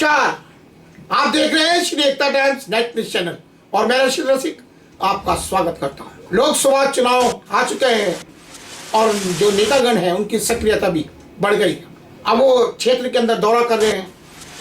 नमस्कार, आप देख रहे हैं श्री एकता टाइम्स नेट न्यूज चैनल और मैं रशीद रसिक आपका स्वागत करता हूं। लोकसभा चुनाव आ चुके हैं और जो नेतागण हैं उनकी सक्रियता भी बढ़ गई। अब वो क्षेत्र के अंदर दौरा कर रहे हैं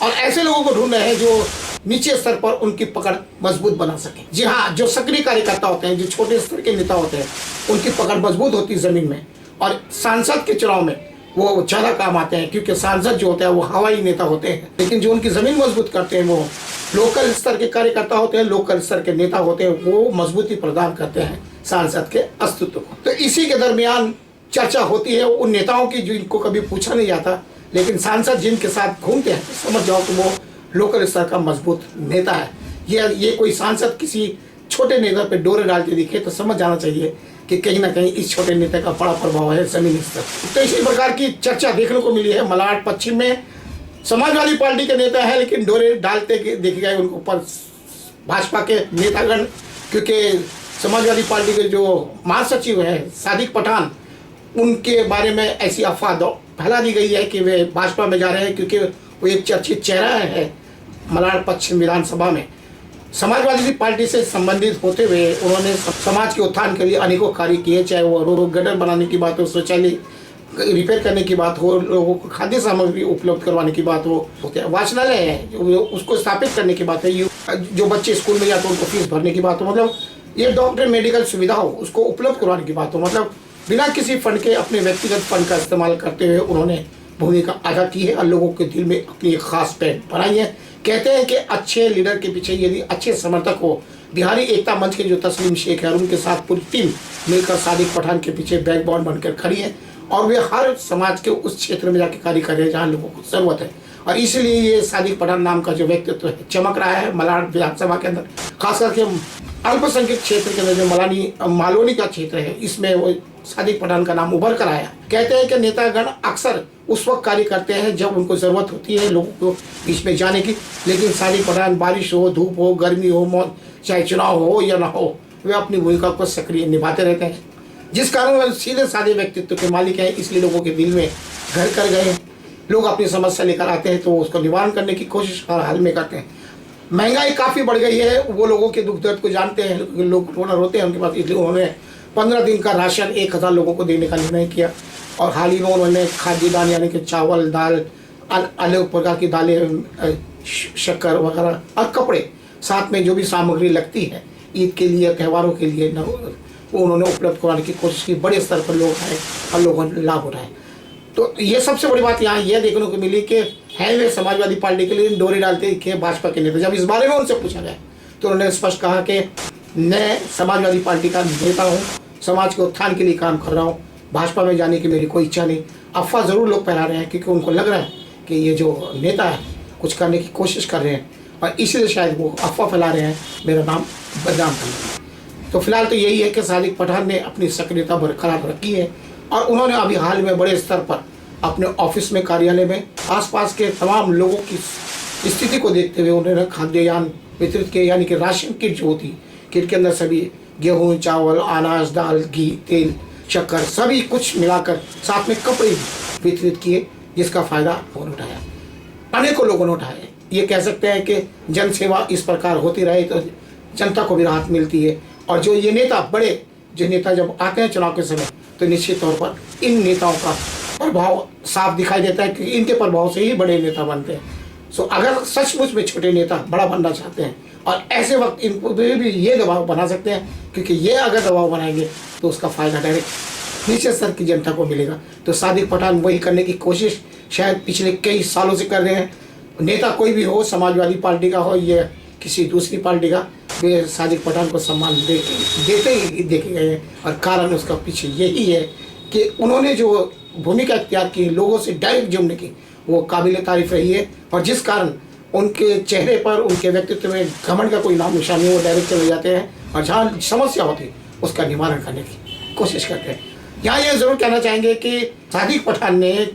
और ऐसे लोगों को ढूंढ रहे हैं जो नीचे स्तर पर उनकी पकड़ मजबूत बना सके। जी हाँ, जो सक्रिय कार्यकर्ता होते हैं, जो छोटे स्तर के नेता होते हैं, उनकी पकड़ मजबूत होती है जमीन में और सांसद के चुनाव में वो ज़्यादा काम आते हैं, क्योंकि सांसद जो होते हैं वो हवाई नेता होते हैं, लेकिन जो उनकी ज़मीन मजबूत करते हैं वो लोकल स्तर के कार्यकर्ता होते हैं, लोकल स्तर के नेता होते हैं। वो मजबूती प्रदान करते हैं सांसद के अस्तित्व को। तो इसी के दरमियान चर्चा होती है उन नेताओं की जिनको कभी पूछा नहीं जाता, लेकिन सांसद जिनके साथ घूमते हैं समझ जाओ कि वो लोकल स्तर का मजबूत नेता है। ये कोई सांसद किसी छोटे नेता पे डोरे डालते दिखे तो समझ जाना चाहिए कि कहीं ना कहीं इस छोटे नेता का बड़ा प्रभाव है जमीनी स्तर। तो इसी प्रकार की चर्चा देखने को मिली है। मलाड पश्चिम में समाजवादी पार्टी के नेता है, लेकिन डोरे डालते देखे गए उनके ऊपर भाजपा के नेतागण, क्योंकि समाजवादी पार्टी के जो महासचिव है सादिक पठान, उनके बारे में ऐसी अफवाह फैला दी गई है कि वे भाजपा में जा रहे हैं, क्योंकि वो एक चर्चित चेहरा है मलाड पश्चिम विधानसभा में। समाजवादी पार्टी से संबंधित होते हुए उन्होंने समाज के उत्थान के लिए अनेकों कार्य किए, चाहे वो रोड गटर बनाने की बात हो, शौचालय रिपेयर करने की बात हो, लोगों को खाद्य सामग्री उपलब्ध करवाने की बात हो, वाचनालय है उसको स्थापित करने की बात है, जो बच्चे स्कूल में जाते हैं उनको फीस भरने की बात हो, मतलब ये डॉक्टर मेडिकल सुविधा हो उसको उपलब्ध करवाने की बात हो, मतलब बिना किसी फंड के अपने व्यक्तिगत फंड का इस्तेमाल करते हुए उन्होंने भूमिका अदा की है और लोगों के दिल में अपनी एक खास पहचान बनाई है। कहते हैं कि अच्छे लीडर के पीछे यदि अच्छे समर्थक हो, बिहारी एकता मंच के जो तस्लीम शेख है और उनके साथ पूरी टीम मिलकर सादिक पठान के पीछे बैकबोन बनकर खड़ी है और वे हर समाज के उस क्षेत्र में जाके कार्य कर रहे हैं जहाँ लोगों को जरूरत है। और इसलिए ये सादिक पठान नाम का जो व्यक्तित्व है चमक रहा है मलाड विधानसभा के अंदर, खास करके अल्पसंख्यक क्षेत्र के अंदर जो मालोनी का क्षेत्र है, इसमें वो सादिक पठान का नाम उभर कर आया। कहते हैं कि नेतागण अक्सर उस वक्त कार्य करते हैं जब उनको ज़रूरत होती है लोगों को बीच में जाने की, लेकिन सादिक पठान बारिश हो, धूप हो, गर्मी हो, चाहे चुनाव हो या ना हो, वे अपनी भूमिका को सक्रिय निभाते रहते हैं, जिस कारण वे सीधे साधे व्यक्तित्व के मालिक हैं। इसलिए लोगों के दिल में घर कर गए हैं। लोग अपनी समस्या लेकर आते हैं तो उसको निवारण करने की कोशिश हर हाल में करते हैं। महंगाई काफ़ी बढ़ गई है, वो लोगों के दुख दर्द को जानते हैं, लोग डोनर होते हैं उनके पास, इसलिए उन्होंने 15 दिन का राशन 1000 लोगों को देने का निर्णय किया। और हाल ही में उन्होंने खाद्य दान यानी कि चावल, दाल, अलग प्रकार की दालें, शक्कर वगैरह और कपड़े, साथ में जो भी सामग्री लगती है ईद के लिए, त्योहारों के लिए, वो उन्होंने उपलब्ध कराने की कोशिश की। बड़े स्तर पर लोग आए और लोगों को लाभ हो रहा है। तो ये सबसे बड़ी बात यहाँ यह देखने को मिली कि है वे समाजवादी पार्टी के लिए डोरी डालते दिखे भाजपा के नेता। जब इस बारे में उनसे पूछा गया तो उन्होंने स्पष्ट कहा कि मैं समाजवादी पार्टी का नेता हूँ, समाज के उत्थान के लिए काम कर रहा हूँ, भाजपा में जाने की मेरी कोई इच्छा नहीं। अफवाह ज़रूर लोग फैला रहे हैं क्योंकि उनको लग रहा है कि ये जो नेता है कुछ करने की कोशिश कर रहे हैं और इसलिए शायद वो अफवाह फैला रहे हैं मेरा नाम बदनाम करने। तो फिलहाल तो यही है कि सादिक पठान ने अपनी सक्रियता बरकरार रखी है और उन्होंने अभी हाल में बड़े स्तर पर अपने ऑफिस में, कार्यालय में आसपास के तमाम लोगों की स्थिति को देखते हुए उन्होंने खाद्यान्न वितरित किए, यानी कि राशन किट जो होती, किट के अंदर सभी गेहूँ, चावल, अनाज, दाल, घी, तेल, शक्कर सभी कुछ मिलाकर, साथ में कपड़े भी वितरित किए, जिसका फ़ायदा उन्होंने उठाया, अनेकों लोगों ने उठाया। ये कह सकते हैं कि जन सेवा इस प्रकार होती रहे तो जनता को भी राहत मिलती है। और जो ये नेता, बड़े जो नेता जब आते हैं चुनाव के समय, तो निश्चित तौर पर इन नेताओं का प्रभाव साफ दिखाई देता है कि इनके प्रभाव से ही बड़े नेता बनते हैं। सो अगर सचमुच में छोटे नेता बड़ा बनना चाहते हैं और ऐसे वक्त इनको भी ये दबाव बना सकते हैं, क्योंकि ये अगर दबाव बनाएंगे तो उसका फ़ायदा डायरेक्ट नीचे स्तर की जनता को मिलेगा। तो सादिक पठान वही करने की कोशिश शायद पिछले कई सालों से कर रहे हैं। नेता कोई भी हो, समाजवादी पार्टी का हो या किसी दूसरी पार्टी का, वे सादिक पठान को सम्मान देते ही देखे गए हैं। और कारण उसका पीछे यही है कि उन्होंने जो भूमिका इख्तियार की, लोगों से डायरेक्ट जुड़ने की, वो काबिल तारीफ रही है। और जिस कारण उनके चेहरे पर, उनके व्यक्तित्व में घमंड का कोई नाम निशान नहीं, वो डायरेक्ट चले जाते हैं और जहाँ समस्या होती उसका निवारण करने की कोशिश करते हैं। यहाँ ये ज़रूर कहना चाहेंगे कि सादिक पठान ने,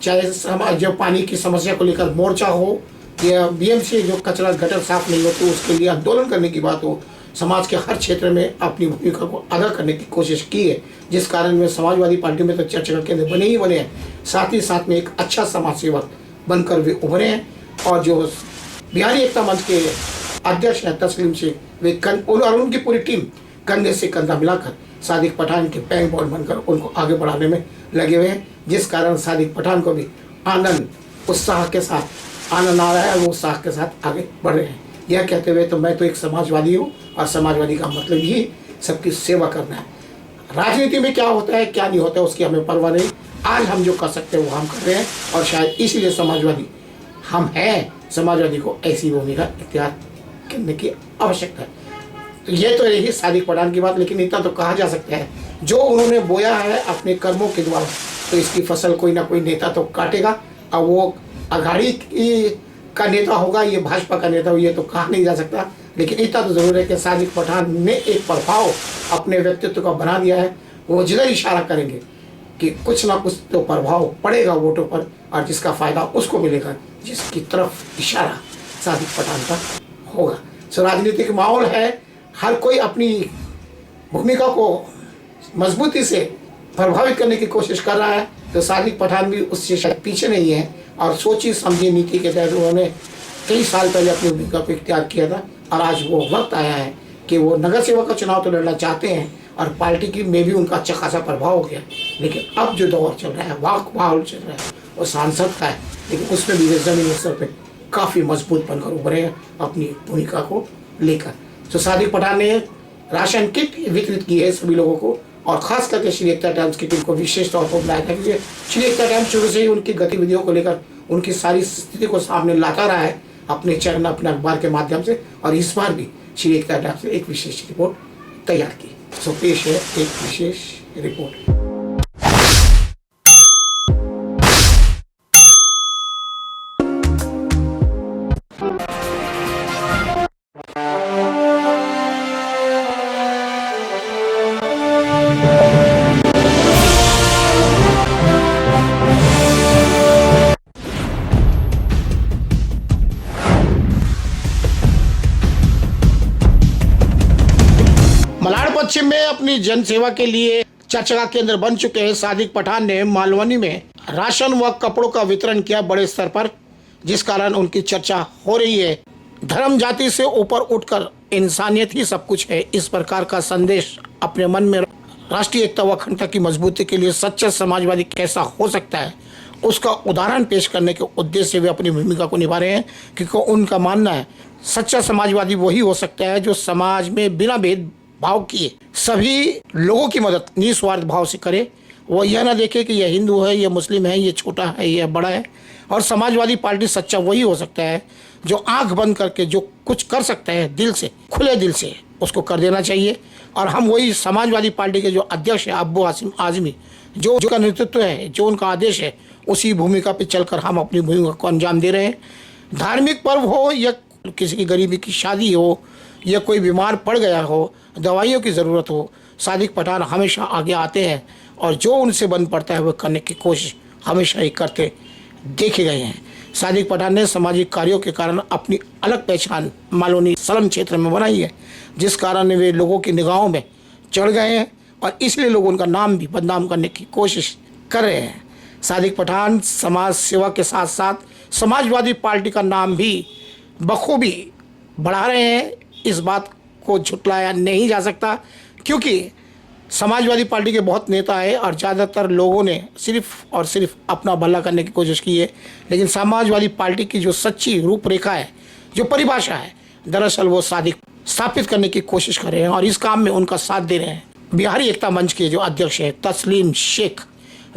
चाहे जो पानी की समस्या को लेकर मोर्चा हो या बीएमसी जो कचरा गटर साफ नहीं होती उसके लिए आंदोलन करने की बात हो, समाज के हर क्षेत्र में अपनी भूमिका को अदा करने की कोशिश की है, जिस कारण वे समाजवादी पार्टी में तो चर्चा का केंद्र बने ही बने हैं, साथ ही साथ में एक अच्छा समाज सेवक बनकर वे उभरे हैं। और जो बिहारी एकता मंच के अध्यक्ष हैं तस्लीम शेख, वे और उनकी पूरी टीम कंधे से कंधा मिलाकर सादिक पठान के पैंग बॉल बनकर उनको आगे बढ़ाने में लगे हुए हैं, जिस कारण सादिक पठान को भी आनंद उत्साह के साथ आनंद आ रहा है, वो उत्साह के साथ आगे बढ़ रहे हैं। यह कहते हुए तो मैं तो एक समाजवादी हूँ और समाजवादी का मतलब ही सबकी सेवा करना है। राजनीति में क्या होता है क्या नहीं होता है उसकी हमें परवाह नहीं, आज हम जो कर सकते हैं वो हम कर रहे हैं और शायद इसीलिए समाजवादी हम हैं। समाजवादी को ऐसी भूमिका इख्तियार करने की आवश्यकता है। तो ये तो रही सादिक पठान की बात, लेकिन इतना तो कहा जा सकता है जो उन्होंने बोया है अपने कर्मों के द्वारा, तो इसकी फसल कोई ना कोई नेता तो काटेगा। और वो अघाड़ी का नेता होगा, ये भाजपा का नेता हो, ये तो कहा नहीं जा सकता। लेकिन इतना तो जरूर है कि सादिक पठान ने एक प्रभाव अपने व्यक्तित्व का बना दिया है। वो जिधर इशारा करेंगे कि कुछ ना कुछ तो प्रभाव पड़ेगा वोटों पर, और जिसका फायदा उसको मिलेगा जिसकी तरफ इशारा सादिक पठान का होगा। सो राजनीतिक माहौल है, हर कोई अपनी भूमिका को मजबूती से प्रभावित करने की कोशिश कर रहा है। तो सादिक पठान भी उससे शायद पीछे नहीं है और सोची समझी नीति के तहत उन्होंने कई साल पहले अपनी भूमिका को इख्तियार किया था और आज वो वक्त आया है कि वो नगर सेवक का चुनाव तो लड़ना चाहते हैं और पार्टी की में भी उनका अच्छा खासा प्रभाव हो गया। लेकिन अब जो दौर चल रहा है, माहौल चल रहा है, वो सांसद का है, लेकिन उसमें भी वे जमीनी स्तर पर काफ़ी मजबूत बनकर उभरे हैं अपनी भूमिका को लेकर। तो सादिक पठान ने राशन किट वितरित की है सभी लोगों को, और खास करके श्री एकता टाइम्स की टीम को विशेष तौर पर बुलाया था, क्योंकि श्री एकता टाइम्स शुरू से ही उनकी गतिविधियों को लेकर उनकी सारी स्थिति को सामने लाता रहा है अपने चैनल, अपने अखबार के माध्यम से, और इस बार भी श्री एकता टाइम्स ने एक विशेष रिपोर्ट तैयार की। सो पेश है एक विशेष रिपोर्ट। मलाड पश्चिम में अपनी जनसेवा के लिए चर्चा का केंद्र बन चुके हैं सादिक पठान ने मालवनी में राशन व कपड़ों का वितरण किया बड़े स्तर पर, जिस कारण उनकी चर्चा हो रही है। धर्म जाति से ऊपर उठकर इंसानियत ही सब कुछ है, इस प्रकार का संदेश अपने मन में राष्ट्रीय एकता व अखंडता की मजबूती के लिए सच्चा समाजवादी कैसा हो सकता है, उसका उदाहरण पेश करने के उद्देश्य से वे अपनी भूमिका को निभा रहे हैं। क्योंकि उनका मानना है सच्चा समाजवादी वही हो सकता है जो समाज में बिना भेदभाव किए सभी लोगों की मदद निस्वार्थ भाव से करे। वो यह ना देखे कि यह हिंदू है, यह मुस्लिम है, ये छोटा है, यह बड़ा है। और समाजवादी पार्टी सच्चा वही हो सकता है जो आंख बंद करके जो कुछ कर सकता है दिल से, खुले दिल से उसको कर देना चाहिए। और हम वही समाजवादी पार्टी के जो अध्यक्ष है अब्बू हाशिम आजमी, जो का नेतृत्व है, जो उनका आदेश है, उसी भूमिका पे चलकर हम अपनी भूमिका को अंजाम दे रहे हैं। धार्मिक पर्व हो या किसी की गरीबी की शादी हो या कोई बीमार पड़ गया हो, दवाइयों की ज़रूरत हो, सादिक पठान हमेशा आगे आते हैं और जो उनसे बन पड़ता है वह करने की कोशिश हमेशा ही करते देखे गए हैं। सादिक पठान ने सामाजिक कार्यों के कारण अपनी अलग पहचान मालवनी सलम क्षेत्र में बनाई है, जिस कारण वे लोगों की निगाहों में चढ़ गए हैं और इसलिए लोग उनका नाम भी बदनाम करने की कोशिश कर रहे हैं। सादिक पठान समाज सेवा के साथ साथ समाजवादी पार्टी का नाम भी बखूबी बढ़ा रहे हैं। इस बात को झुटलाया नहीं जा सकता, क्योंकि समाजवादी पार्टी के बहुत नेता है और ज़्यादातर लोगों ने सिर्फ और सिर्फ अपना भला करने की कोशिश की है। लेकिन समाजवादी पार्टी की जो सच्ची रूपरेखा है, जो परिभाषा है, दरअसल वो सादिक स्थापित करने की कोशिश कर रहे हैं और इस काम में उनका साथ दे रहे हैं। बिहारी एकता मंच के जो अध्यक्ष हैं तस्लीम शेख,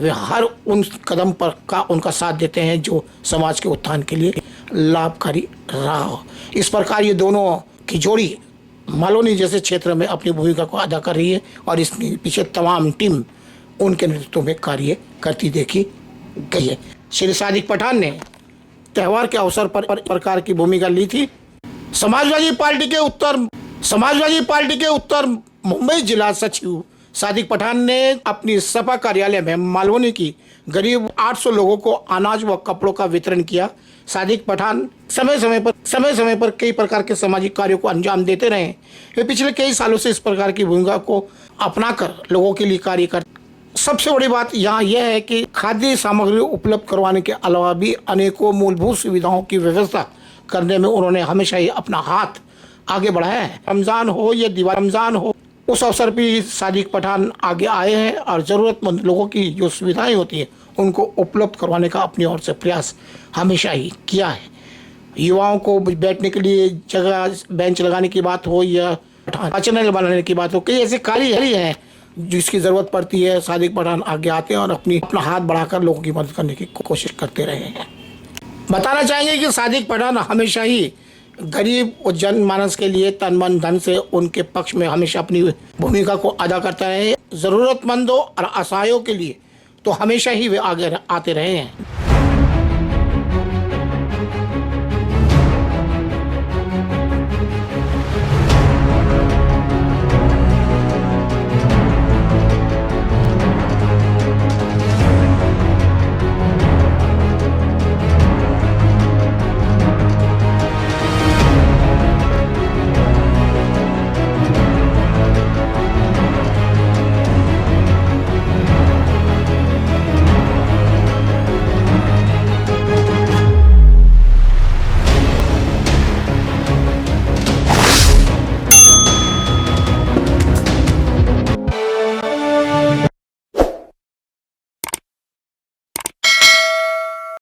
वे हर उन कदम पर का उनका साथ देते हैं जो समाज के उत्थान के लिए लाभकारी रहा हो। इस प्रकार ये दोनों की जोड़ी मालवनी जैसे क्षेत्र में अपनी भूमिका को अदा कर रही है और इसके पीछे तमाम टीम उनके नेतृत्व में कार्य करती देखी गई है। श्री सादिक पठान ने त्यौहार के अवसर पर प्रकार की भूमिका ली थी। समाजवादी पार्टी के उत्तर मुंबई जिला सचिव सादिक पठान ने अपनी सपा कार्यालय में मालवनी की करीब 800 लोगों को अनाज व कपड़ों का वितरण किया। सादिक पठान समय समय पर कई प्रकार के सामाजिक कार्यों को अंजाम देते रहे। वे पिछले कई सालों से इस प्रकार की भूमिका को अपनाकर लोगों के लिए कार्य कर सबसे बड़ी बात यहाँ यह है कि खाद्य सामग्री उपलब्ध करवाने के अलावा भी अनेकों मूलभूत सुविधाओं की व्यवस्था करने में उन्होंने हमेशा ही अपना हाथ आगे बढ़ाया है। रमज़ान हो या दिवाली, रमज़ान हो, उस अवसर पर सादिक पठान आगे आए हैं और ज़रूरतमंद लोगों की जो सुविधाएं होती हैं उनको उपलब्ध करवाने का अपनी ओर से प्रयास हमेशा ही किया है। युवाओं को बैठने के लिए जगह, बेंच लगाने की बात हो या वाचनालय बनाने की बात हो, कई ऐसे कार्य हैं जिसकी ज़रूरत पड़ती है। सादिक पठान आगे आते हैं और अपना हाथ बढ़ाकर लोगों की मदद करने की कोशिश करते रहे हैं। बताना चाहेंगे कि सादिक पठान हमेशा ही गरीब और जनमानस के लिए तन मन धन से उनके पक्ष में हमेशा अपनी भूमिका को अदा करता रहे। ज़रूरतमंदों और असहायों के लिए तो हमेशा ही वे आगे आते रहे हैं।